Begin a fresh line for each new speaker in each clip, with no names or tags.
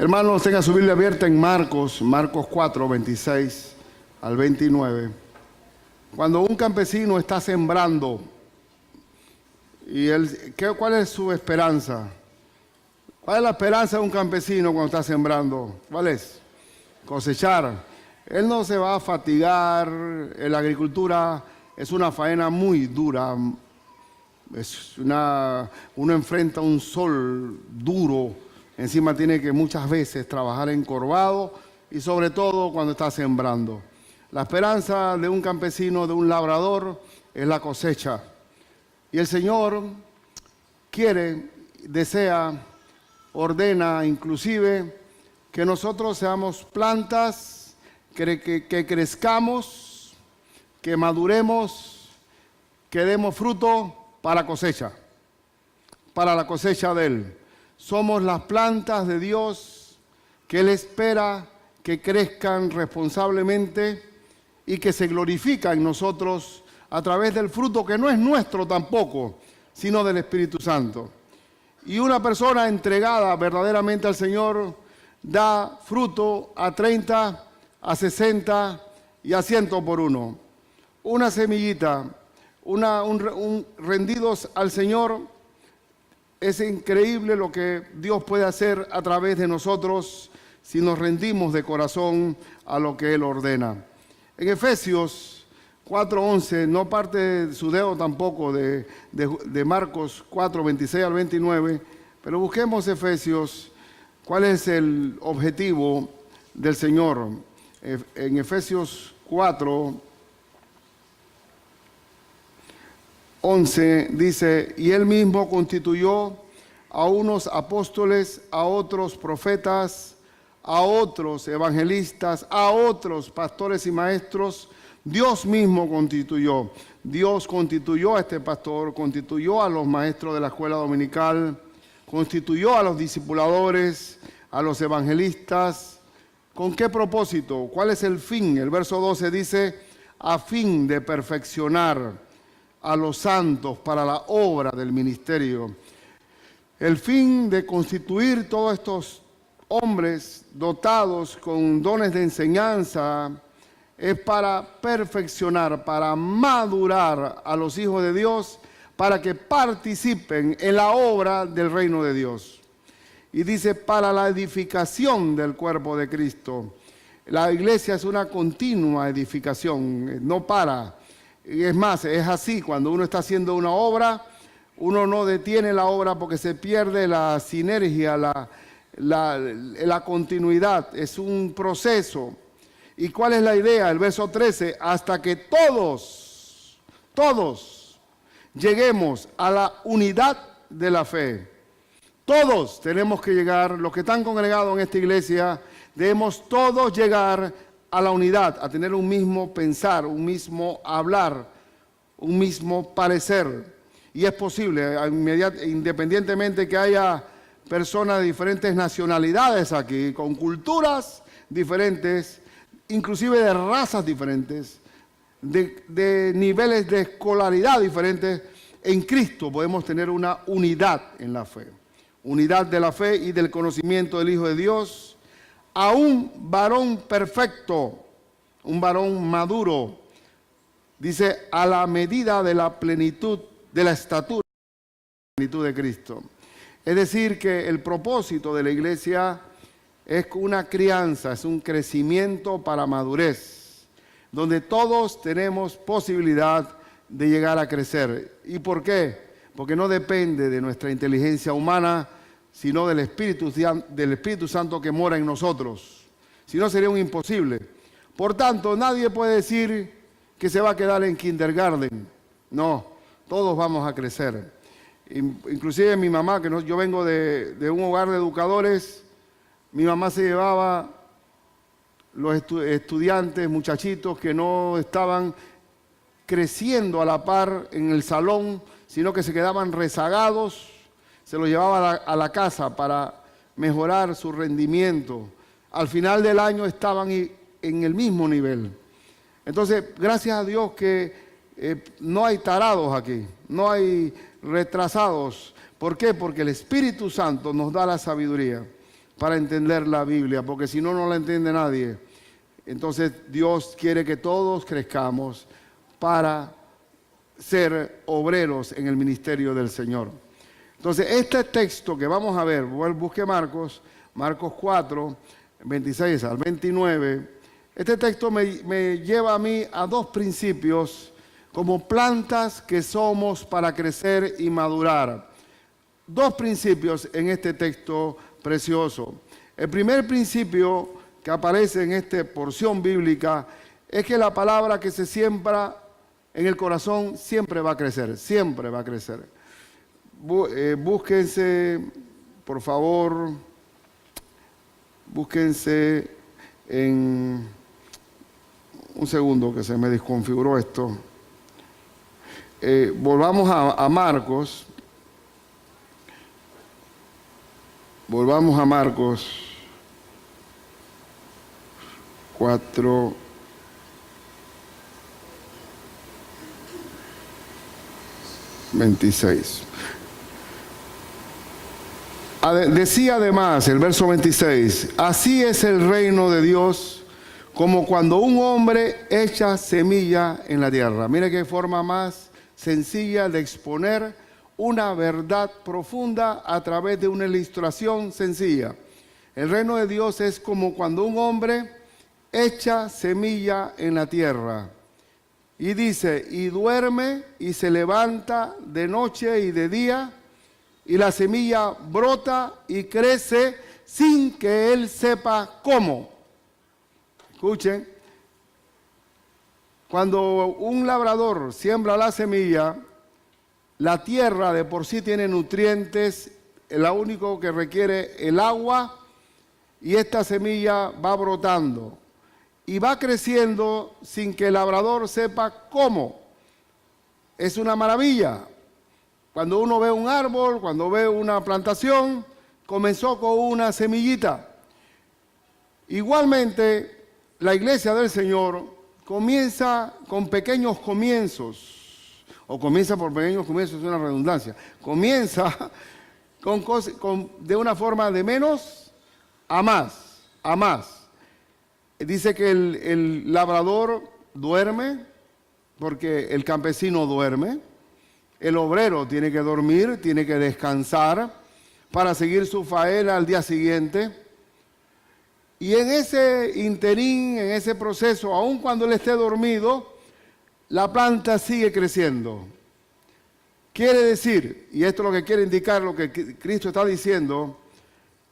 Hermanos, tengan su Biblia abierta en Marcos 4, 26 al 29. Cuando un campesino está sembrando, ¿cuál es su esperanza? ¿Cuál es la esperanza de un campesino cuando está sembrando? ¿Cuál es? Cosechar. Él no se va a fatigar. La agricultura es una faena muy dura. Uno enfrenta un sol duro. Encima tiene que muchas veces trabajar encorvado y sobre todo cuando está sembrando. La esperanza de un campesino, de un labrador, es la cosecha. Y el Señor quiere, desea, ordena inclusive que nosotros seamos plantas, que crezcamos, que maduremos, que demos fruto para cosecha, para la cosecha de Él. Somos las plantas de Dios que Él espera que crezcan responsablemente y que se glorifican en nosotros a través del fruto que no es nuestro tampoco, sino del Espíritu Santo. Y una persona entregada verdaderamente al Señor da fruto a 30, a 60 y a 100 por uno. Una semillita, rendidos al Señor. Es increíble lo que Dios puede hacer a través de nosotros si nos rendimos de corazón a lo que Él ordena. En Efesios 4:11, no parte su dedo tampoco de Marcos 4, 26 al 29, pero busquemos Efesios, cuál es el objetivo del Señor. En Efesios 4, 11 dice, y Él mismo constituyó a unos apóstoles, a otros profetas, a otros evangelistas, a otros pastores y maestros. Dios mismo constituyó. Dios constituyó a este pastor, constituyó a los maestros de la escuela dominical, constituyó a los discipuladores, a los evangelistas. ¿Con qué propósito? ¿Cuál es el fin? El verso 12 dice, a fin de perfeccionar a los santos para la obra del ministerio. El fin de constituir todos estos hombres dotados con dones de enseñanza es para perfeccionar, para madurar a los hijos de Dios, para que participen en la obra del reino de Dios. Y dice, para la edificación del cuerpo de Cristo. La iglesia es una continua edificación, no para. Y es más, es así, cuando uno está haciendo una obra, uno no detiene la obra porque se pierde la sinergia, la continuidad, es un proceso. ¿Y cuál es la idea? El verso 13, hasta que todos lleguemos a la unidad de la fe. Todos tenemos que llegar, los que están congregados en esta iglesia, debemos todos llegar a la unidad, a tener un mismo pensar, un mismo hablar, un mismo parecer. Y es posible, independientemente que haya personas de diferentes nacionalidades aquí, con culturas diferentes, inclusive de razas diferentes, de niveles de escolaridad diferentes, en Cristo podemos tener una unidad en la fe. Unidad de la fe y del conocimiento del Hijo de Dios, a un varón perfecto, un varón maduro, dice, a la medida de la plenitud, de la estatura, de la plenitud de Cristo. Es decir, que el propósito de la iglesia es una crianza, es un crecimiento para madurez, donde todos tenemos posibilidad de llegar a crecer. ¿Y por qué? Porque no depende de nuestra inteligencia humana, sino del Espíritu Santo que mora en nosotros. Si no, sería un imposible. Por tanto, nadie puede decir que se va a quedar en kindergarten. No, todos vamos a crecer. Inclusive mi mamá, yo vengo de un hogar de educadores, mi mamá se llevaba los estudiantes, muchachitos que no estaban creciendo a la par en el salón, sino que se quedaban rezagados, se los llevaba a la casa para mejorar su rendimiento. Al final del año estaban en el mismo nivel. Entonces, gracias a Dios que no hay tarados aquí, no hay retrasados. ¿Por qué? Porque el Espíritu Santo nos da la sabiduría. para entender la Biblia, porque si no, no la entiende nadie. Entonces Dios quiere que todos crezcamos para ser obreros en el ministerio del Señor. Entonces este texto que vamos a ver, busque Marcos 4, 26 al 29, este texto me lleva a mí a dos principios como plantas que somos para crecer y madurar. Dos principios en este texto precioso. El primer principio que aparece en esta porción bíblica es que la palabra que se siembra en el corazón siempre va a crecer, siempre va a crecer. Búsquense, por favor, búsquense en... Un segundo que se me desconfiguró esto. Volvamos a Marcos. Volvamos a Marcos 4. Decía además el verso 26, así es el reino de Dios como cuando un hombre echa semilla en la tierra. Mire qué forma más sencilla de exponer una verdad profunda a través de una ilustración sencilla. El reino de Dios es como cuando un hombre echa semilla en la tierra. Y dice, y duerme y se levanta de noche y de día, y la semilla brota y crece sin que él sepa cómo. Escuchen, cuando un labrador siembra la semilla, la tierra de por sí tiene nutrientes, lo único que requiere el agua, y esta semilla va brotando y va creciendo sin que el labrador sepa cómo. Es una maravilla. Cuando uno ve un árbol, cuando ve una plantación, comenzó con una semillita. Igualmente, la iglesia del Señor comienza con pequeños comienzos, o comienza por pequeños comienzos, es una redundancia. Comienza de una forma de menos a más, a más. Dice que el labrador duerme, porque el campesino duerme. El obrero tiene que dormir, tiene que descansar para seguir su faena al día siguiente. Y en ese interín, en ese proceso, aun cuando él esté dormido, la planta sigue creciendo. Quiere decir, y esto es lo que quiere indicar lo que Cristo está diciendo,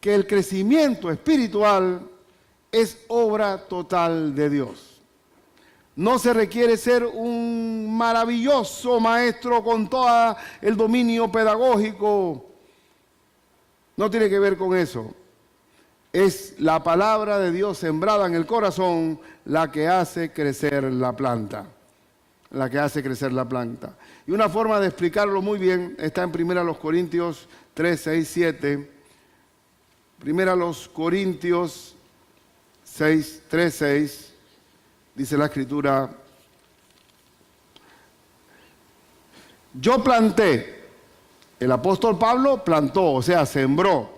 que el crecimiento espiritual es obra total de Dios. No se requiere ser un maravilloso maestro con todo el dominio pedagógico. No tiene que ver con eso. Es la palabra de Dios sembrada en el corazón la que hace crecer la planta. La que hace crecer la planta. Y una forma de explicarlo muy bien está en 1 Corintios 3, 6, 7. 1 Corintios 6, 3, 6. Dice la Escritura, yo planté, el apóstol Pablo plantó, o sea, sembró,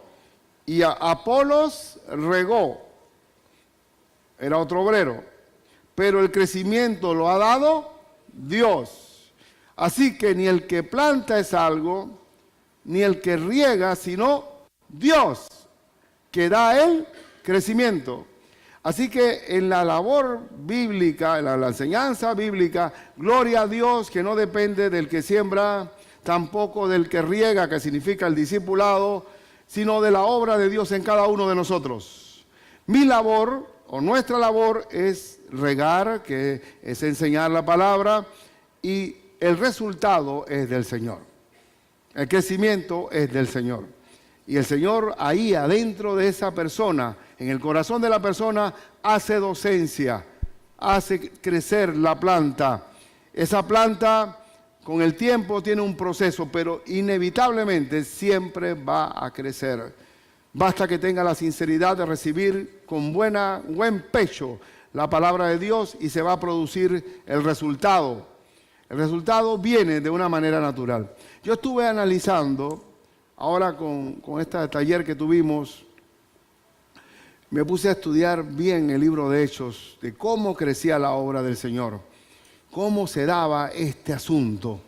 y Apolos regó, era otro obrero, pero el crecimiento lo ha dado Dios. Así que ni el que planta es algo, ni el que riega, sino Dios, que da el crecimiento. Así que en la labor bíblica, en la enseñanza bíblica, gloria a Dios que no depende del que siembra, tampoco del que riega, que significa el discipulado, sino de la obra de Dios en cada uno de nosotros. Mi labor, o nuestra labor, es regar, que es enseñar la palabra, y el resultado es del Señor. El crecimiento es del Señor. Y el Señor ahí adentro de esa persona, en el corazón de la persona, hace docencia, hace crecer la planta. Esa planta con el tiempo tiene un proceso, pero inevitablemente siempre va a crecer. Basta que tenga la sinceridad de recibir con buen pecho la palabra de Dios y se va a producir el resultado. El resultado viene de una manera natural. Yo estuve analizando, ahora con este taller que tuvimos, me puse a estudiar bien el libro de Hechos, de cómo crecía la obra del Señor, cómo se daba este asunto,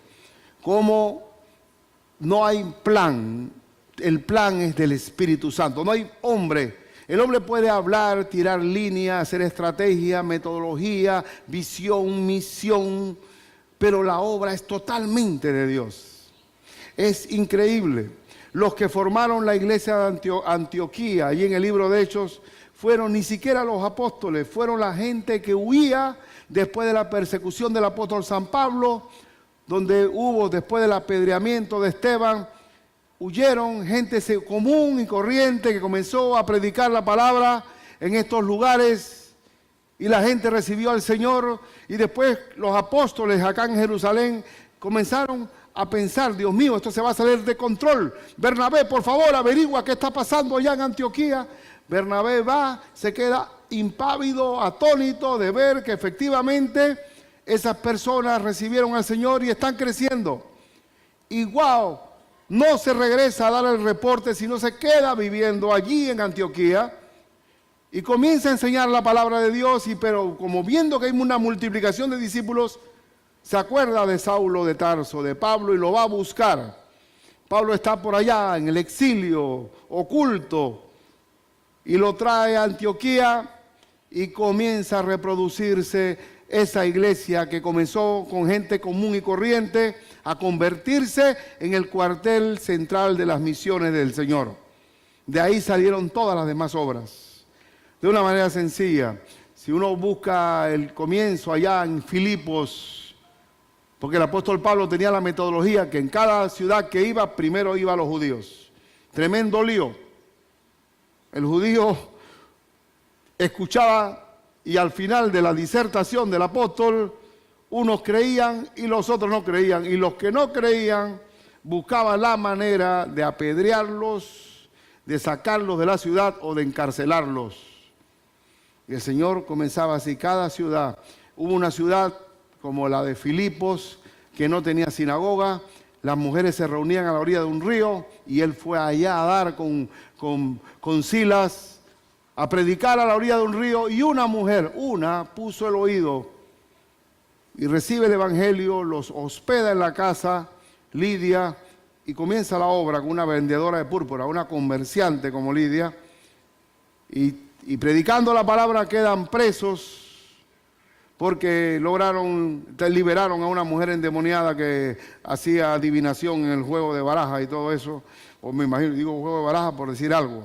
cómo no hay plan, el plan es del Espíritu Santo, no hay hombre. El hombre puede hablar, tirar línea, hacer estrategia, metodología, visión, misión, pero la obra es totalmente de Dios. Es increíble. Los que formaron la iglesia de Antioquía, allí en el libro de Hechos, fueron ni siquiera los apóstoles, fueron la gente que huía después de la persecución del apóstol San Pablo, donde hubo después del apedreamiento de Esteban. Huyeron gente común y corriente que comenzó a predicar la palabra en estos lugares y la gente recibió al Señor. Y después los apóstoles acá en Jerusalén comenzaron a pensar, Dios mío, esto se va a salir de control. Bernabé, por favor, averigua qué está pasando allá en Antioquía. Bernabé va, se queda impávido, atónito de ver que efectivamente esas personas recibieron al Señor y están creciendo. Y wow, no se regresa a dar el reporte, sino se queda viviendo allí en Antioquía y comienza a enseñar la palabra de Dios, pero como viendo que hay una multiplicación de discípulos, se acuerda de Saulo de Tarso, de Pablo, y lo va a buscar. Pablo está por allá en el exilio, oculto, y lo trae a Antioquía y comienza a reproducirse esa iglesia que comenzó con gente común y corriente a convertirse en el cuartel central de las misiones del Señor. De ahí salieron todas las demás obras. De una manera sencilla, si uno busca el comienzo allá en Filipos, porque el apóstol Pablo tenía la metodología que en cada ciudad que iba, primero iban los judíos. Tremendo lío. El judío escuchaba y al final de la disertación del apóstol, unos creían y los otros no creían. Y los que no creían buscaban la manera de apedrearlos, de sacarlos de la ciudad o de encarcelarlos. Y el Señor comenzaba así, cada ciudad. Hubo una ciudad como la de Filipos, que no tenía sinagoga. Las mujeres se reunían a la orilla de un río y él fue allá a dar con Silas, a predicar a la orilla de un río, y una mujer, puso el oído y recibe el evangelio, los hospeda en la casa, Lidia, y comienza la obra con una vendedora de púrpura, una comerciante como Lidia, y predicando la palabra quedan presos porque liberaron a una mujer endemoniada que hacía adivinación en el juego de baraja y todo eso, o me imagino, digo juego de baraja por decir algo.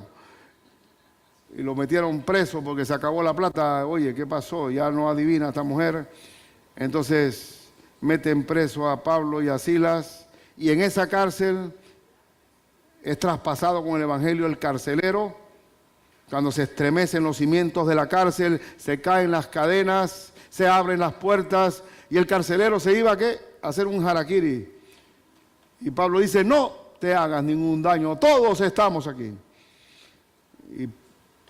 Y lo metieron preso porque se acabó la plata. Oye, ¿qué pasó? Ya no adivina esta mujer. Entonces meten preso a Pablo y a Silas. Y en esa cárcel es traspasado con el evangelio el carcelero. Cuando se estremecen los cimientos de la cárcel, se caen las cadenas, se abren las puertas. Y el carcelero se iba a hacer un harakiri. Y Pablo dice, no te hagas ningún daño, todos estamos aquí.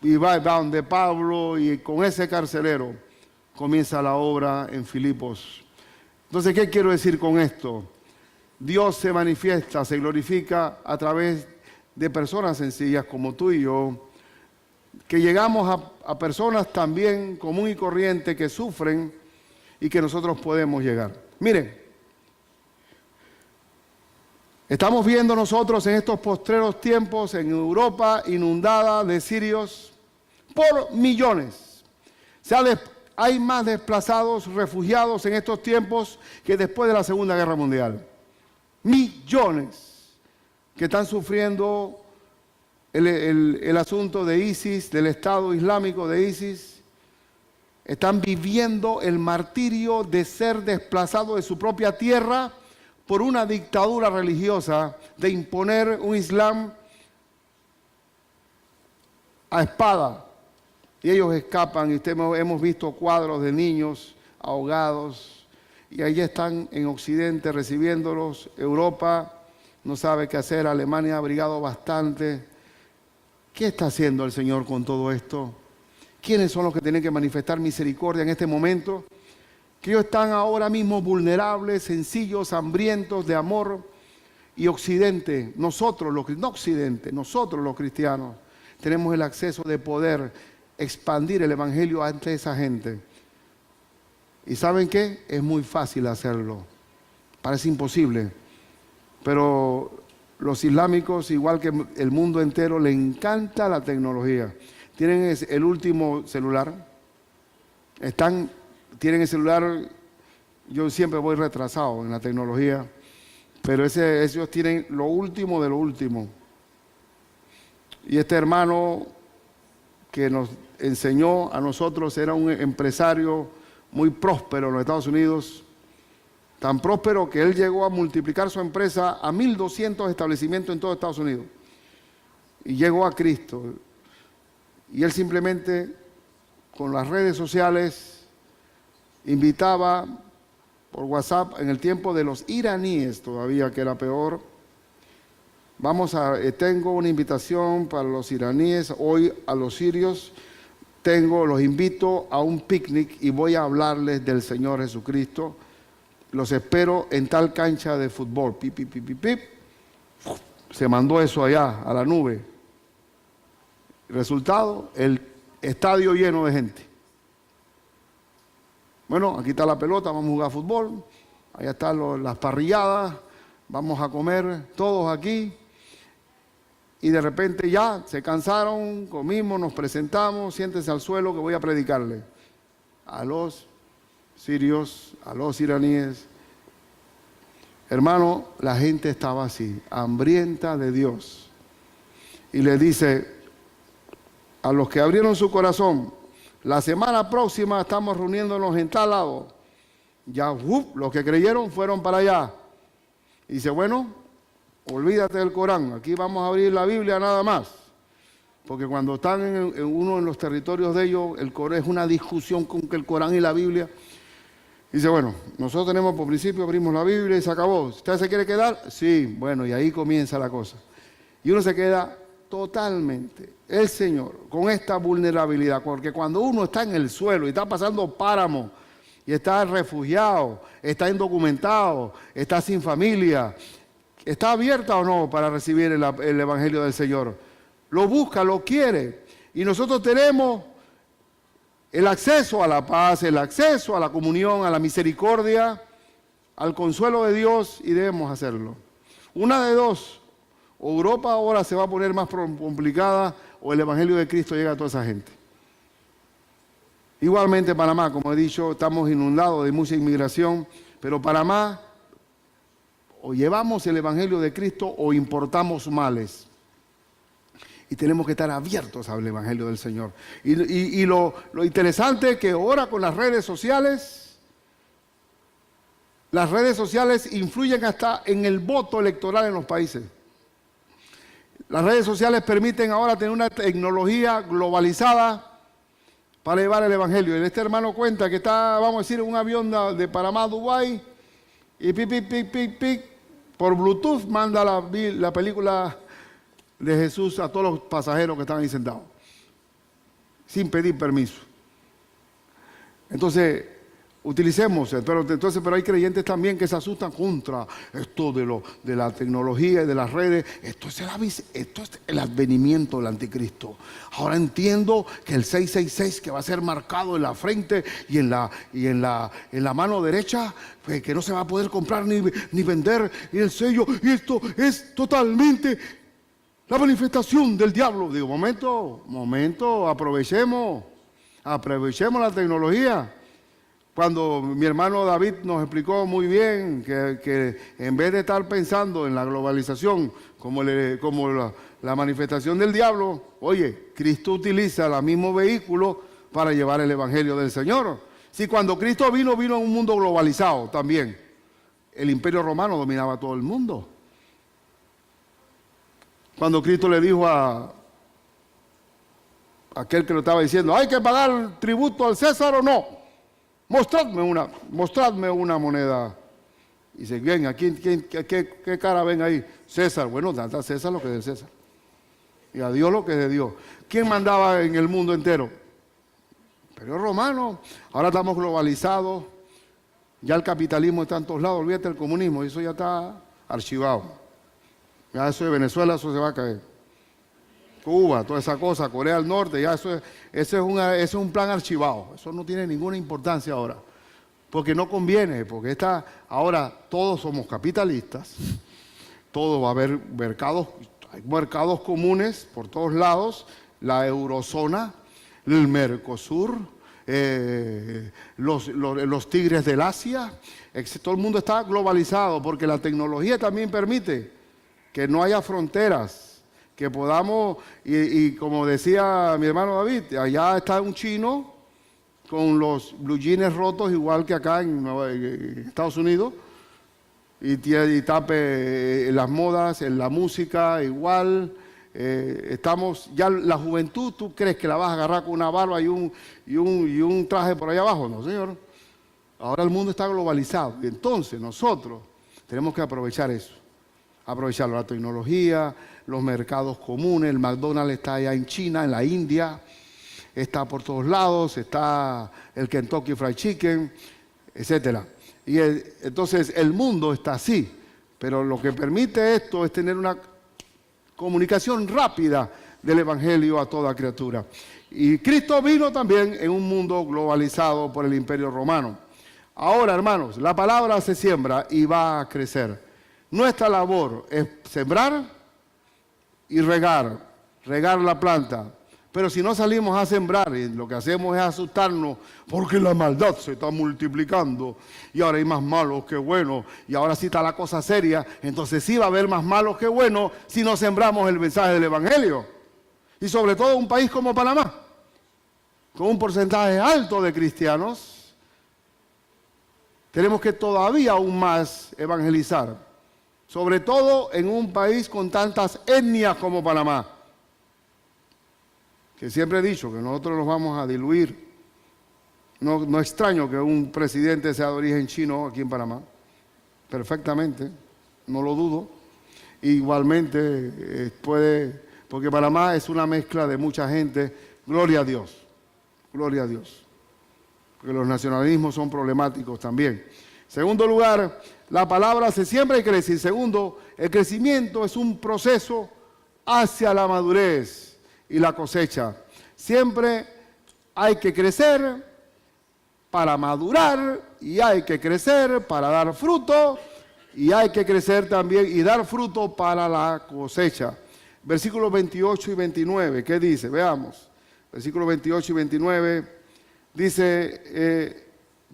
Y va donde Pablo y con ese carcelero comienza la obra en Filipos. Entonces, ¿qué quiero decir con esto? Dios se manifiesta, se glorifica a través de personas sencillas como tú y yo, que llegamos a personas también común y corriente que sufren y que nosotros podemos llegar. Miren, estamos viendo nosotros en estos postreros tiempos en Europa inundada de sirios por millones. Hay más desplazados, refugiados en estos tiempos que después de la Segunda Guerra Mundial. Millones que están sufriendo el asunto de ISIS, del Estado Islámico de ISIS. Están viviendo el martirio de ser desplazados de su propia tierra por una dictadura religiosa, de imponer un Islam a espada. Y ellos escapan, y hemos visto cuadros de niños ahogados, y allí están en Occidente recibiéndolos. Europa no sabe qué hacer, Alemania ha abrigado bastante. ¿Qué está haciendo el Señor con todo esto? ¿Quiénes son los que tienen que manifestar misericordia en este momento? Que ellos están ahora mismo vulnerables, sencillos, hambrientos de amor. Y Occidente, nosotros los cristianos, tenemos el acceso de poder expandir el evangelio ante esa gente. ¿Y saben qué? Es muy fácil hacerlo. Parece imposible. Pero los islámicos, igual que el mundo entero, le encanta la tecnología. Tienen el último celular. Tienen el celular. Yo siempre voy retrasado en la tecnología. Pero ellos tienen lo último de lo último. Y este hermano que nos enseñó a nosotros era un empresario muy próspero en los Estados Unidos, tan próspero que él llegó a multiplicar su empresa a 1.200 establecimientos en todo Estados Unidos. Y llegó a Cristo. Y él simplemente, con las redes sociales, invitaba por WhatsApp, en el tiempo de los iraníes todavía, que era peor. Tengo una invitación para los iraníes, hoy a los sirios. Los invito a un picnic y voy a hablarles del Señor Jesucristo. Los espero en tal cancha de fútbol. Pip, pip, pip, pip, pip. Se mandó eso allá, a la nube. Resultado, el estadio lleno de gente. Bueno, aquí está la pelota, vamos a jugar fútbol. Allá están las parrilladas, vamos a comer todos aquí. Y de repente ya se cansaron, comimos, nos presentamos, siéntense al suelo que voy a predicarle a los sirios, a los iraníes. Hermano, la gente estaba así, hambrienta de Dios. Y le dice a los que abrieron su corazón, la semana próxima estamos reuniéndonos en tal lado. Ya, los que creyeron fueron para allá. Y dice, bueno, olvídate del Corán, aquí vamos a abrir la Biblia nada más. Porque cuando están en los territorios de ellos, el Corán es una discusión con el Corán y la Biblia. Dice, bueno, nosotros tenemos por principio, abrimos la Biblia y se acabó. ¿Usted se quiere quedar? Sí, bueno, y ahí comienza la cosa. Y uno se queda totalmente, el Señor, con esta vulnerabilidad. Porque cuando uno está en el suelo y está pasando páramo, y está refugiado, está indocumentado, está sin familia, ¿está abierta o no para recibir el Evangelio del Señor? Lo busca, lo quiere. Y nosotros tenemos el acceso a la paz, el acceso a la comunión, a la misericordia, al consuelo de Dios, y debemos hacerlo. Una de dos, o Europa ahora se va a poner más complicada, o el Evangelio de Cristo llega a toda esa gente. Igualmente Panamá, como he dicho, estamos inundados de mucha inmigración, pero Panamá, o llevamos el Evangelio de Cristo o importamos males. Y tenemos que estar abiertos al Evangelio del Señor. Y lo interesante es que ahora con las redes sociales influyen hasta en el voto electoral en los países. Las redes sociales permiten ahora tener una tecnología globalizada para llevar el Evangelio. Y este hermano cuenta que está, vamos a decir, en un avión de Panamá a Dubái y por Bluetooth manda la película de Jesús a todos los pasajeros que están ahí sentados, sin pedir permiso. Entonces, utilicemos, pero hay creyentes también que se asustan contra esto de la tecnología y de las redes. Esto es el advenimiento del anticristo. Ahora entiendo que el 666 que va a ser marcado en la frente y en la mano derecha, pues, que no se va a poder comprar ni vender, y el sello, y esto es totalmente la manifestación del diablo. Digo, momento, aprovechemos la tecnología. Cuando mi hermano David nos explicó muy bien que en vez de estar pensando en la globalización como la manifestación del diablo, oye, Cristo utiliza el mismo vehículo para llevar el Evangelio del Señor. Si cuando Cristo vino en un mundo globalizado también. El Imperio Romano dominaba todo el mundo. Cuando Cristo le dijo a aquel que lo estaba diciendo, ¿hay que pagar tributo al César o no? Mostradme una moneda. Y dice, bien, ¿qué cara ven ahí? César. Bueno, da a César lo que es de César. Y a Dios lo que es de Dios. ¿Quién mandaba en el mundo entero? Imperio Romano. Ahora estamos globalizados. Ya el capitalismo está en todos lados. Olvídate del comunismo. Eso ya está archivado. Ya eso de Venezuela, eso se va a caer. Cuba, toda esa cosa, Corea del Norte, ya eso es un plan archivado. Eso no tiene ninguna importancia ahora. Porque no conviene, porque ahora todos somos capitalistas, todo va a haber hay mercados comunes por todos lados, la eurozona, el Mercosur, los tigres del Asia, todo el mundo está globalizado porque la tecnología también permite que no haya fronteras, que podamos, y como decía mi hermano David, allá está un chino con los blue jeans rotos igual que acá en Estados Unidos, y tape las modas, en la música igual. Estamos, ya la juventud, ¿tú crees que la vas a agarrar con una barba y un traje por allá abajo? No, señor. Ahora el mundo está globalizado y entonces nosotros tenemos que aprovechar eso. Aprovechar la tecnología, los mercados comunes. El McDonald's está allá en China, en la India, está por todos lados, está el Kentucky Fried Chicken, etcétera. Y entonces el mundo está así, pero lo que permite esto es tener una comunicación rápida del Evangelio a toda criatura. Y Cristo vino también en un mundo globalizado por el Imperio Romano. Ahora, hermanos, la palabra se siembra y va a crecer. Nuestra labor es sembrar y regar la planta. Pero si no salimos a sembrar, y lo que hacemos es asustarnos porque la maldad se está multiplicando y ahora hay más malos que buenos y ahora sí está la cosa seria, entonces sí va a haber más malos que buenos si no sembramos el mensaje del Evangelio. Y sobre todo un país como Panamá, con un porcentaje alto de cristianos, tenemos que todavía aún más evangelizar, sobre todo en un país con tantas etnias como Panamá. Que siempre he dicho que nosotros nos vamos a diluir. No extraño que un presidente sea de origen chino aquí en Panamá. Perfectamente, no lo dudo. Igualmente porque Panamá es una mezcla de mucha gente. Gloria a Dios, gloria a Dios. Porque los nacionalismos son problemáticos también. Segundo lugar, la palabra se siembra y crece. Y segundo, el crecimiento es un proceso hacia la madurez y la cosecha. Siempre hay que crecer para madurar y hay que crecer para dar fruto y hay que crecer también y dar fruto para la cosecha. Versículos 28 y 29, ¿qué dice? Veamos. Versículos 28 y 29 dice,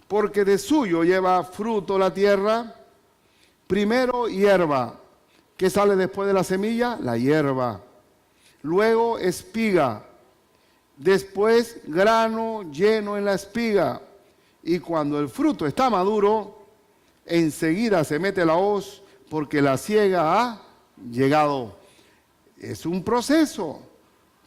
porque de suyo lleva fruto la tierra, primero hierba. ¿Qué sale después de la semilla? La hierba. Luego espiga, después grano lleno en la espiga, y cuando el fruto está maduro, enseguida se mete la hoz, porque la siega ha llegado. Es un proceso.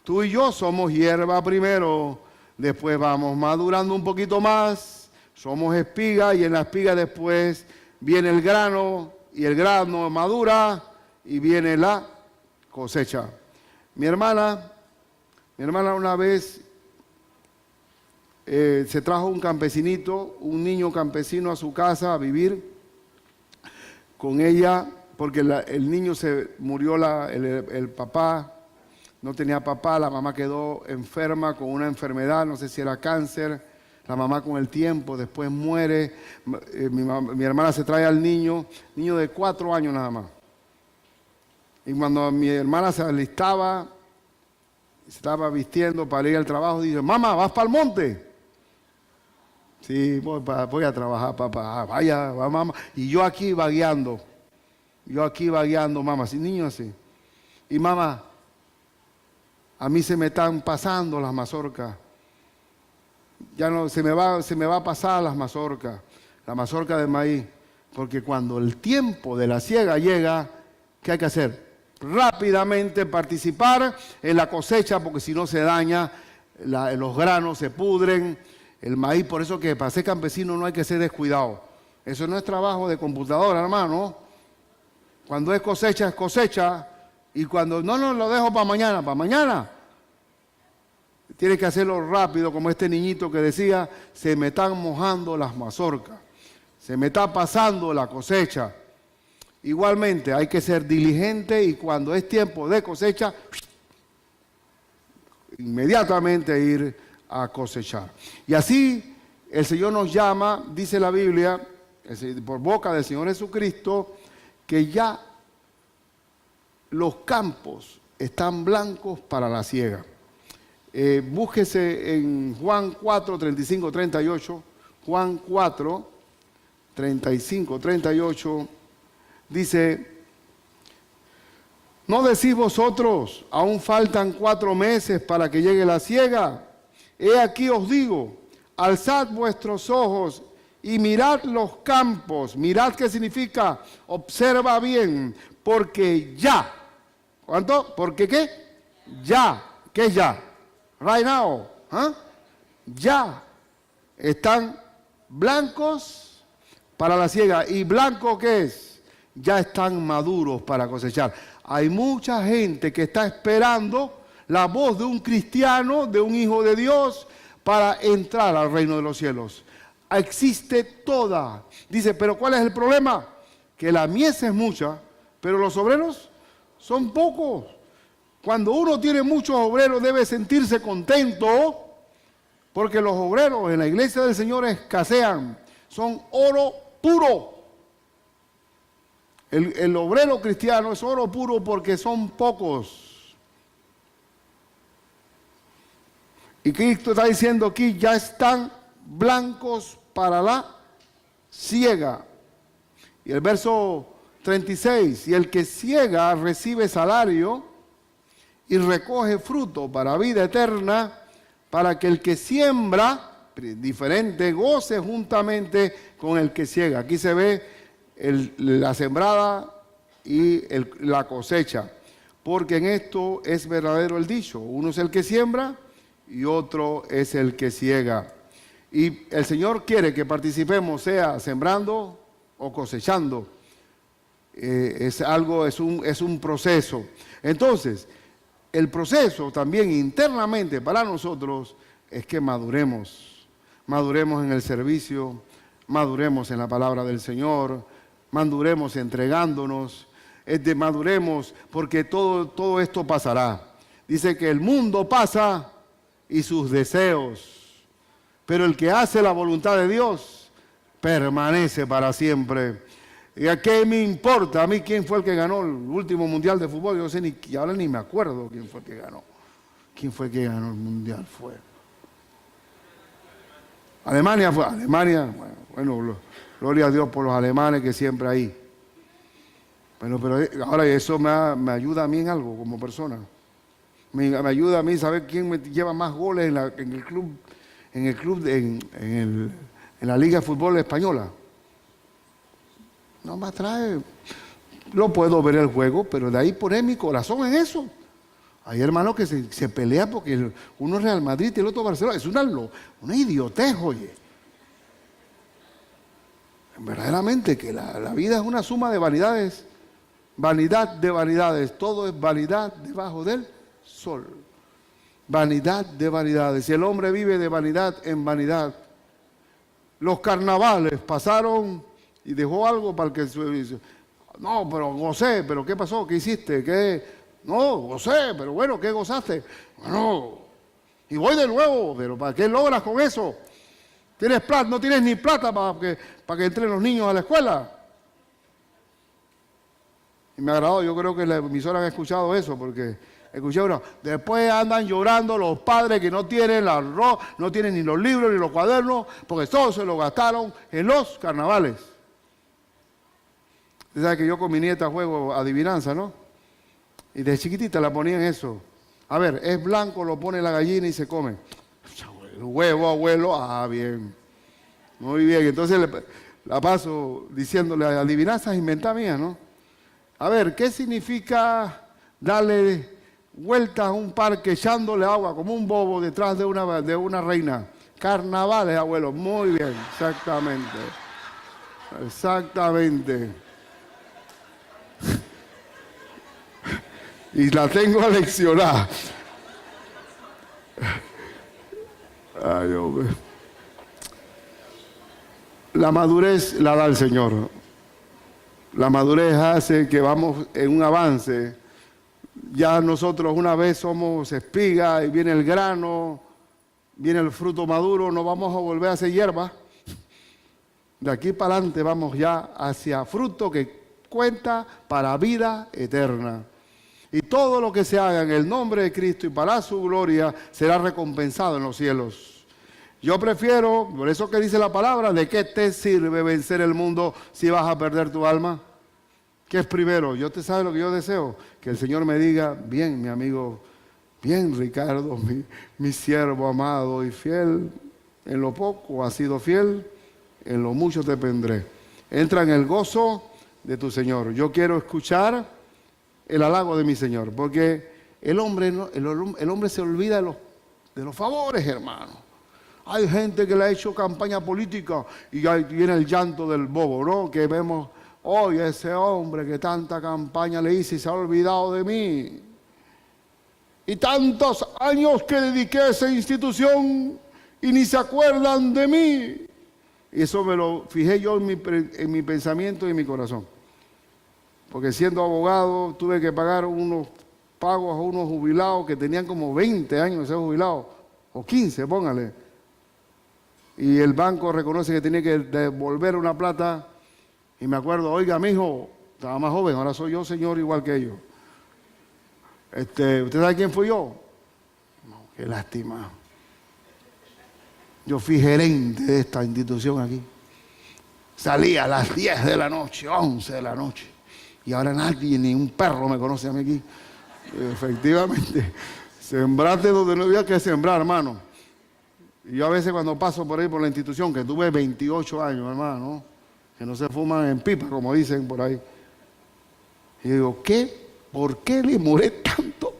Tú y yo somos hierba primero, después vamos madurando un poquito más, somos espiga, y en la espiga después viene el grano, y el grano madura, y viene la cosecha. Mi hermana una vez se trajo un campesinito, un niño campesino a su casa a vivir con ella, porque el niño se murió, el papá no tenía papá, la mamá quedó enferma con una enfermedad, no sé si era cáncer, la mamá con el tiempo después muere, mi hermana se trae al niño de 4 años nada más. Y cuando mi hermana se alistaba, se estaba vistiendo para ir al trabajo, dice, mamá, ¿vas para el monte? Sí, voy a trabajar, papá. Vaya, va, mamá. Y yo aquí vagueando, mamá, así, niño así. Y mamá, a mí se me están pasando las mazorcas. Ya no, se me va a pasar las mazorcas, la mazorca de maíz. Porque cuando el tiempo de la siega llega, ¿qué hay que hacer? Rápidamente participar en la cosecha, porque si no se daña, los granos se pudren, el maíz. Por eso que para ser campesino no hay que ser descuidado. Eso no es trabajo de computadora, hermano. Cuando es cosecha, y cuando no lo dejo para mañana. Tiene que hacerlo rápido, como este niñito que decía, se me están mojando las mazorcas, se me está pasando la cosecha. Igualmente hay que ser diligente y cuando es tiempo de cosecha, inmediatamente ir a cosechar. Y así el Señor nos llama, dice la Biblia, por boca del Señor Jesucristo, que ya los campos están blancos para la siega. Búsquese en Juan 4, 35, 38. Juan 4, 35, 38. Dice: ¿no decís vosotros, aún faltan 4 meses para que llegue la siega? He aquí os digo, alzad vuestros ojos y mirad los campos. Mirad qué significa, observa bien, porque ya. ¿Cuánto? ¿Porque qué? Ya. ¿Qué es ya? Right now. ¿Ah? Ya están blancos para la siega. ¿Y blanco qué es? Ya están maduros para cosechar. Hay mucha gente que está esperando la voz de un cristiano, de un hijo de Dios, para entrar al reino de los cielos. Existe toda. Dice, pero ¿cuál es el problema? Que la mies es mucha, pero los obreros son pocos. Cuando uno tiene muchos obreros debe sentirse contento, porque los obreros en la iglesia del Señor escasean. Son oro puro. El obrero cristiano es oro puro porque son pocos. Y Cristo está diciendo aquí, ya están blancos para la siega. Y el verso 36, y el que siega recibe salario y recoge fruto para vida eterna, para que el que siembra, diferente, goce juntamente con el que siega. Aquí se ve la sembrada y la cosecha, porque en esto es verdadero el dicho: uno es el que siembra y otro es el que siega. Y el Señor quiere que participemos, sea sembrando o cosechando. Es un proceso. Entonces, el proceso también internamente para nosotros es que maduremos en el servicio, maduremos en la palabra del Señor, maduremos entregándonos, maduremos porque todo esto pasará. Dice que el mundo pasa y sus deseos, pero el que hace la voluntad de Dios permanece para siempre. ¿Y a qué me importa a mí quién fue el que ganó el último mundial de fútbol? Yo sé ahora ni me acuerdo quién fue el que ganó. ¿Quién fue el que ganó el mundial? Alemania fue. Alemania, bueno, gloria a Dios por los alemanes que siempre hay. Bueno, pero ahora eso me ayuda a mí en algo como persona. Me ayuda a mí saber quién me lleva más goles en la Liga de Fútbol Española. No me atrae. Lo puedo ver el juego, pero de ahí poner mi corazón en eso. Hay hermanos que se pelean porque uno es Real Madrid y el otro Barcelona. Es una idiotez, oye. Verdaderamente que la vida es una suma de vanidades. Vanidad de vanidades. Todo es vanidad debajo del sol. Vanidad de vanidades. Si el hombre vive de vanidad en vanidad. Los carnavales pasaron y dejó algo para el que... No, pero gocé, pero ¿qué pasó? ¿Qué hiciste? ¿Qué? No, gocé, pero bueno, ¿qué gozaste? Bueno, y voy de nuevo, pero ¿para qué logras con eso? ¿Tienes plata? No tienes ni plata para que entren los niños a la escuela. Y me ha agradado, yo creo que la emisora han escuchado eso, porque escuché uno, después andan llorando los padres que no tienen la arroz, no tienen ni los libros ni los cuadernos, porque todos se lo gastaron en los carnavales. Usted sabe que yo con mi nieta juego adivinanza, ¿no? Y de chiquitita la ponían eso. A ver, es blanco, lo pone la gallina y se come. El huevo, abuelo, bien. Muy bien, entonces la paso diciéndole adivinanzas inventadas mías, ¿no? A ver, ¿qué significa darle vueltas a un parque echándole agua como un bobo detrás de una reina? Carnavales, abuelo. Muy bien, exactamente. Exactamente. Y la tengo aleccionada. Ay, hombre. La madurez la da el Señor. La madurez hace que vamos en un avance Ya nosotros una vez somos espiga y viene el grano, viene el fruto maduro, no vamos a volver a ser hierba. De aquí para adelante vamos ya hacia fruto que cuenta para vida eterna. Y todo lo que se haga en el nombre de Cristo y para su gloria será recompensado en los cielos. Yo prefiero, por eso que dice la palabra, ¿de qué te sirve vencer el mundo si vas a perder tu alma? ¿Qué es primero? ¿Yo te sabe lo que yo deseo? Que el Señor me diga, bien, mi amigo, bien, Ricardo, mi siervo amado y fiel, en lo poco has sido fiel, en lo mucho te pondré. Entra en el gozo de tu Señor. Yo quiero escuchar el halago de mi Señor, porque el hombre se olvida de los favores, hermano. Hay gente que le ha hecho campaña política y ahí viene el llanto del bobo, ¿no? Que vemos, hoy ese hombre que tanta campaña le hice y se ha olvidado de mí. Y tantos años que dediqué a esa institución y ni se acuerdan de mí. Y eso me lo fijé yo en mi pensamiento y en mi corazón. Porque siendo abogado tuve que pagar unos pagos a unos jubilados que tenían como 20 años de ser jubilados, o 15, póngale. Y el banco reconoce que tenía que devolver una plata. Y me acuerdo, oiga, mijo, estaba más joven, ahora soy yo señor igual que ellos. ¿Usted sabe quién fui yo? No, qué lástima. Yo fui gerente de esta institución aquí. Salí a las 10 de la noche, 11 de la noche. Y ahora nadie, ni un perro me conoce a mí aquí. Efectivamente, sembraste donde no había que sembrar, hermano. Y yo a veces cuando paso por ahí por la institución, que tuve 28 años, hermano, que no se fuman en pipa, como dicen por ahí. Y digo, ¿por qué demoré tanto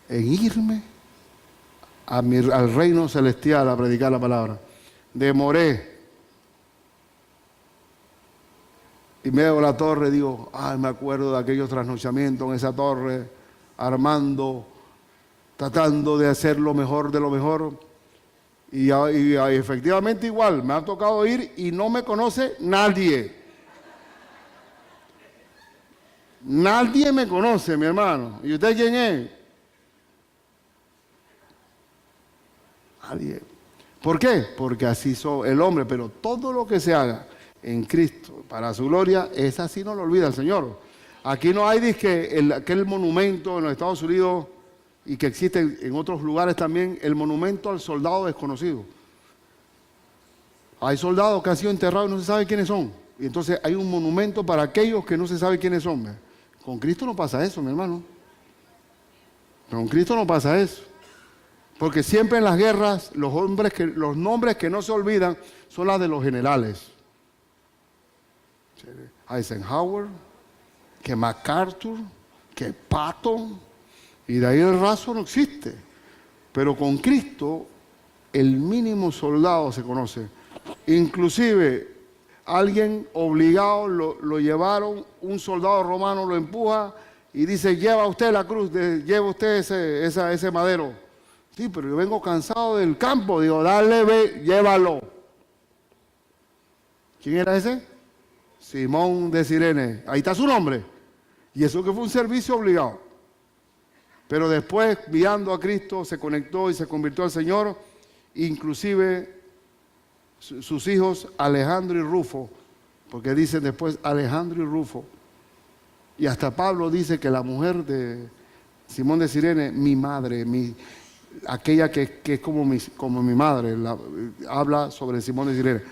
en irme al reino celestial a predicar la palabra? Demoré. Y me veo la torre, digo, me acuerdo de aquellos trasnochamientos en esa torre, armando, tratando de hacer lo mejor de lo mejor. Y efectivamente igual, me ha tocado ir y no me conoce nadie. Nadie me conoce, mi hermano. ¿Y usted quién es? Nadie. ¿Por qué? Porque así soy el hombre, pero todo lo que se haga en Cristo para su gloria, es así, no lo olvida el Señor. Aquí no hay aquel monumento en los Estados Unidos y que existe en otros lugares también, el monumento al soldado desconocido. Hay soldados que han sido enterrados y no se sabe quiénes son. Y entonces hay un monumento para aquellos que no se sabe quiénes son. Con Cristo no pasa eso, mi hermano. Con Cristo no pasa eso. Porque siempre en las guerras los nombres que no se olvidan son las de los generales. Eisenhower, que MacArthur, que Patton, y de ahí el raso no existe. Pero con Cristo el mínimo soldado se conoce. Inclusive alguien obligado lo llevaron, un soldado romano lo empuja y dice, lleva usted la cruz, lleva usted ese madero. Sí, pero yo vengo cansado del campo. Digo, dale, ve, llévalo. ¿Quién era ese? Simón de Cirene. Ahí está su nombre. Y eso que fue un servicio obligado. Pero después, guiando a Cristo, se conectó y se convirtió al Señor. Inclusive sus hijos Alejandro y Rufo, porque dicen después Alejandro y Rufo. Y hasta Pablo dice que la mujer de Simón de Cirene, mi madre, aquella que es como mi madre, habla sobre Simón de Cirene.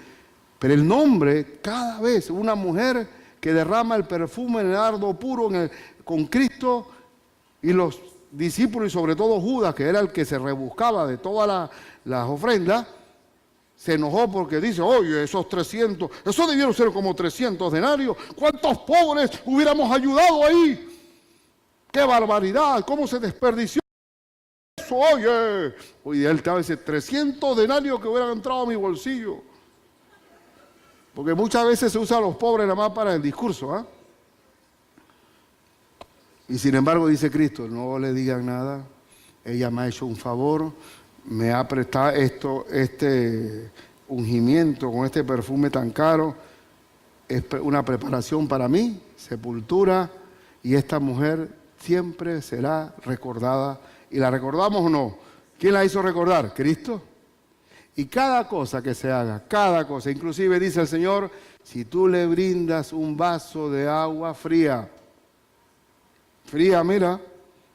Pero el nombre, cada vez, una mujer que derrama el perfume en el nardo puro con Cristo, y los discípulos, y sobre todo Judas, que era el que se rebuscaba de todas las ofrendas, se enojó porque dice, oye, esos 300, eso debieron ser como 300 denarios. ¿Cuántos pobres hubiéramos ayudado ahí? ¡Qué barbaridad! ¿Cómo se desperdició eso? Oye, él estaba diciendo, 300 denarios que hubieran entrado a mi bolsillo. Porque muchas veces se usa a los pobres nada más para el discurso, ¿ah? Y sin embargo dice Cristo, no le digan nada, ella me ha hecho un favor, me ha prestado este ungimiento con este perfume tan caro, es una preparación para mí, sepultura, y esta mujer siempre será recordada. ¿Y la recordamos o no? ¿Quién la hizo recordar? Cristo. Y cada cosa que se haga, cada cosa, inclusive dice el Señor, si tú le brindas un vaso de agua fría, mira,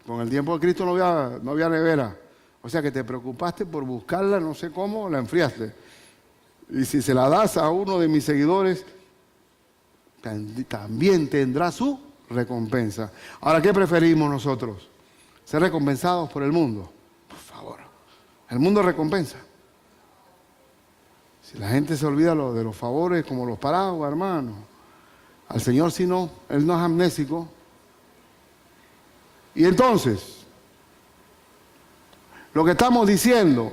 con el tiempo de Cristo no había nevera. O sea que te preocupaste por buscarla, no sé cómo, la enfriaste. Y si se la das a uno de mis seguidores, también tendrá su recompensa. Ahora, ¿qué preferimos nosotros? ¿Ser recompensados por el mundo? Por favor, el mundo recompensa. Si la gente se olvida de los favores como los paraguas, hermano. Al Señor si no, Él no es amnésico. Y entonces, lo que estamos diciendo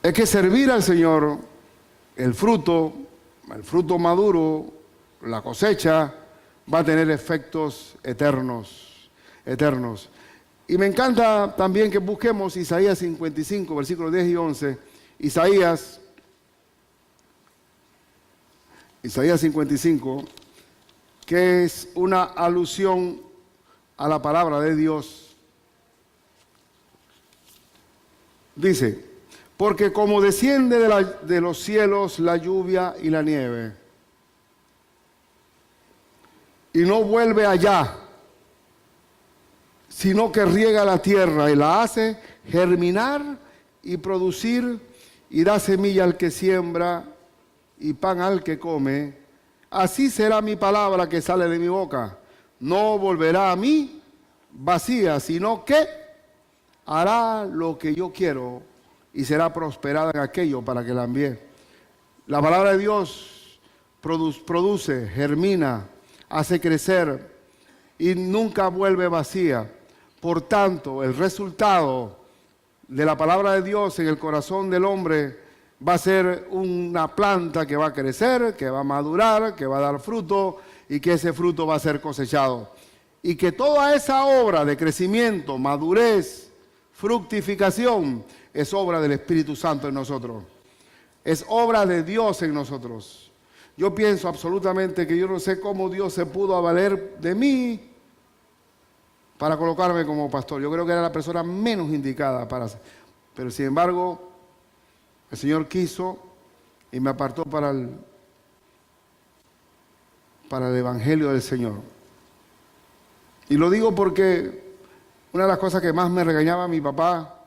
es que servir al Señor, el fruto maduro, la cosecha, va a tener efectos eternos. Y me encanta también que busquemos Isaías 55, versículos 10 y 11. Isaías 55, que es una alusión a la palabra de Dios. Dice, porque como desciende de los cielos la lluvia y la nieve, y no vuelve allá, sino que riega la tierra y la hace germinar y producir, y da semilla al que siembra y pan al que come, así será mi palabra que sale de mi boca. No volverá a mí vacía, sino que hará lo que yo quiero y será prosperada en aquello para que la envíe. La palabra de Dios produce, germina, hace crecer y nunca vuelve vacía. Por tanto, el resultado de la palabra de Dios en el corazón del hombre va a ser una planta que va a crecer, que va a madurar, que va a dar fruto y que ese fruto va a ser cosechado. Y que toda esa obra de crecimiento, madurez, fructificación, es obra del Espíritu Santo en nosotros. Es obra de Dios en nosotros. Yo pienso absolutamente que yo no sé cómo Dios se pudo valer de mí para colocarme como pastor. Yo creo que era la persona menos indicada para hacer. Pero sin embargo, el Señor quiso y me apartó para el Evangelio del Señor. Y lo digo porque una de las cosas que más me regañaba mi papá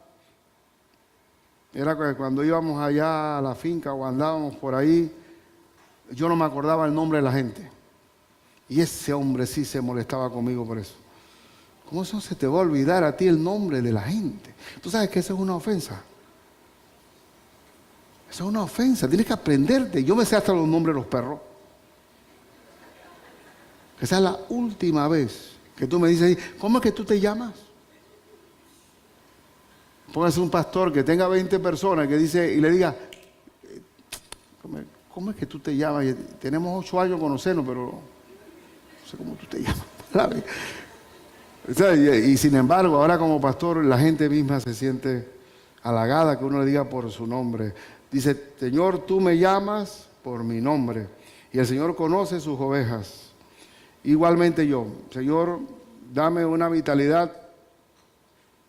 era que cuando íbamos allá a la finca o andábamos por ahí, yo no me acordaba el nombre de la gente. Y ese hombre sí se molestaba conmigo por eso. ¿Cómo eso se te va a olvidar a ti el nombre de la gente? Tú sabes que eso es una ofensa. Eso es una ofensa, tienes que aprenderte. Yo me sé hasta los nombres de los perros. Esa es la última vez que tú me dices, ¿cómo es que tú te llamas? Póngase un pastor que tenga 20 personas que dice y le diga, ¿cómo es que tú te llamas? Tenemos 8 años conocernos, pero no sé cómo tú te llamas. Y sin embargo, ahora como pastor, la gente misma se siente halagada que uno le diga por su nombre. Dice, Señor, tú me llamas por mi nombre. Y el Señor conoce sus ovejas. Igualmente yo, Señor, dame una vitalidad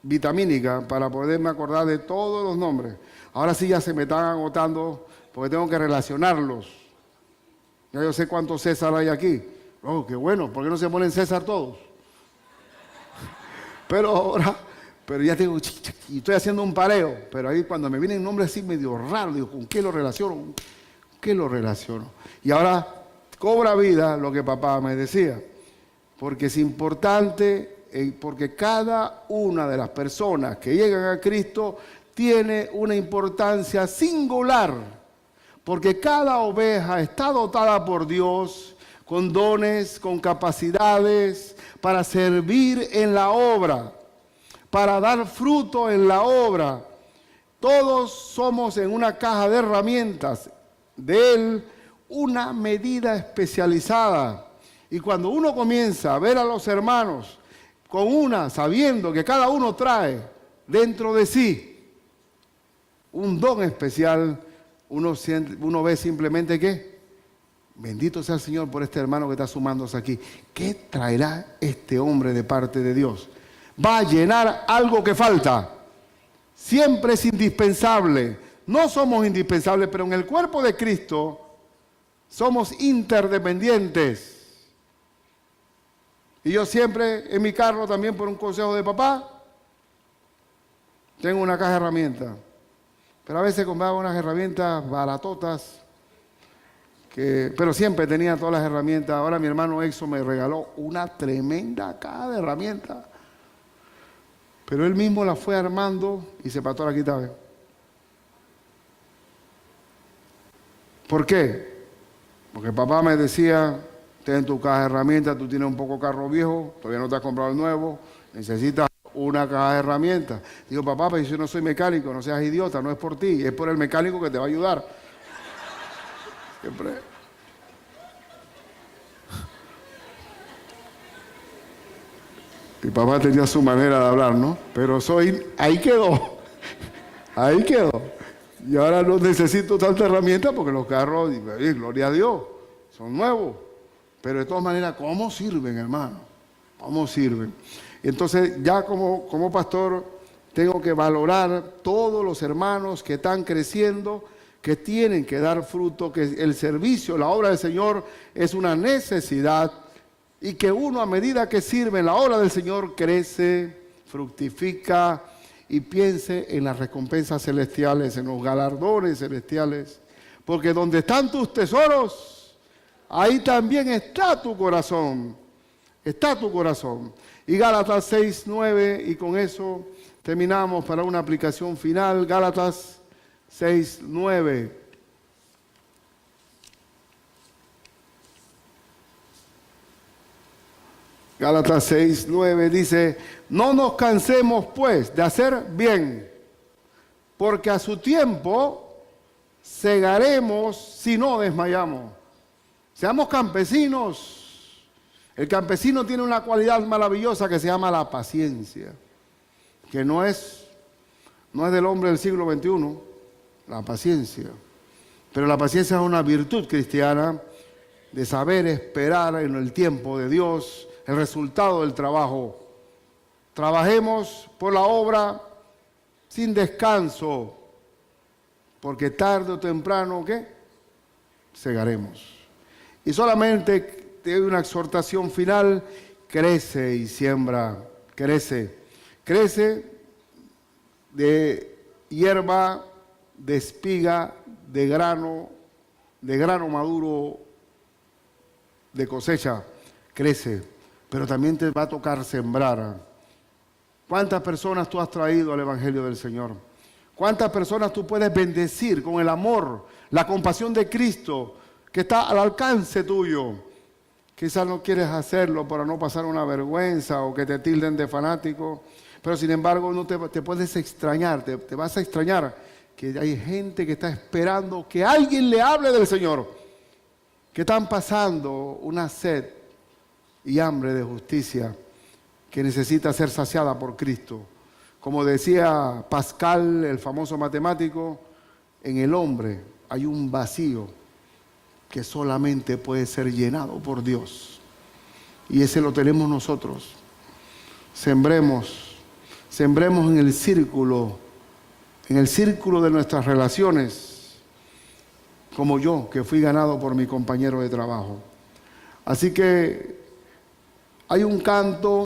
vitamínica para poderme acordar de todos los nombres. Ahora sí ya se me están agotando porque tengo que relacionarlos. Ya yo sé cuántos César hay aquí. Oh, qué bueno, ¿por qué no se ponen César todos? Pero ya tengo, y estoy haciendo un pareo, pero ahí cuando me vienen nombres así medio raros, digo, ¿con qué lo relaciono? ¿Con qué lo relaciono? Y ahora cobra vida lo que papá me decía, porque es importante, porque cada una de las personas que llegan a Cristo tiene una importancia singular, porque cada oveja está dotada por Dios con dones, con capacidades para servir en la obra, para dar fruto en la obra. Todos somos en una caja de herramientas de Él, una medida especializada. Y cuando uno comienza a ver a los hermanos sabiendo que cada uno trae dentro de sí un don especial, uno ve simplemente que Bendito sea el Señor por este hermano que está sumándose aquí. ¿Qué traerá este hombre de parte de Dios? Va a llenar algo que falta. Siempre es indispensable. No somos indispensables, pero en el cuerpo de Cristo somos interdependientes. Y yo siempre en mi carro, también por un consejo de papá, tengo una caja de herramientas. Pero a veces compraba unas herramientas baratotas, pero siempre tenía todas las herramientas. Ahora mi hermano Exo me regaló una tremenda caja de herramientas. Pero él mismo la fue armando y se pató la quitaba. ¿Por qué? Porque papá me decía, ten tu caja de herramientas, tú tienes un poco carro viejo, todavía no te has comprado el nuevo, necesitas una caja de herramientas. Digo, papá, pero yo no soy mecánico, no seas idiota, no es por ti, es por el mecánico que te va a ayudar. Siempre. Mi papá tenía su manera de hablar, ¿no? Pero ahí quedó, ahí quedó. Y ahora no necesito tanta herramienta porque los carros, gloria a Dios, son nuevos. Pero de todas maneras, ¿cómo sirven, hermano? ¿Cómo sirven? Entonces, ya como pastor, tengo que valorar todos los hermanos que están creciendo, que tienen que dar fruto, que el servicio, la obra del Señor es una necesidad y que uno a medida que sirve en la obra del Señor crece, fructifica y piense en las recompensas celestiales, en los galardones celestiales. Porque donde están tus tesoros, ahí también está tu corazón. Está tu corazón. Y Gálatas 6:9, y con eso terminamos para una aplicación final. Gálatas 6:9. Gálatas 6:9 dice, no nos cansemos pues de hacer bien, porque a su tiempo segaremos si no desmayamos. Seamos campesinos. El campesino tiene una cualidad maravillosa que se llama la paciencia, que no es del hombre del siglo XXI, la paciencia. Pero la paciencia es una virtud cristiana de saber esperar en el tiempo de Dios el resultado del trabajo. Trabajemos por la obra sin descanso, porque tarde o temprano, ¿qué? Segaremos. Y solamente te doy una exhortación final: crece y siembra, crece. Crece de hierba, de espiga, de grano maduro, de cosecha, crece. Pero también te va a tocar sembrar. ¿Cuántas personas tú has traído al Evangelio del Señor? ¿Cuántas personas tú puedes bendecir con el amor, la compasión de Cristo que está al alcance tuyo? Quizás no quieres hacerlo para no pasar una vergüenza o que te tilden de fanático, pero sin embargo no te puedes extrañar, te vas a extrañar que hay gente que está esperando que alguien le hable del Señor, que están pasando una sed y hambre de justicia que necesita ser saciada por Cristo. Como decía Pascal, el famoso matemático, en el hombre hay un vacío que solamente puede ser llenado por Dios. Y ese lo tenemos nosotros. Sembremos en el círculo de nuestras relaciones, como yo, que fui ganado por mi compañero de trabajo. Así que hay un canto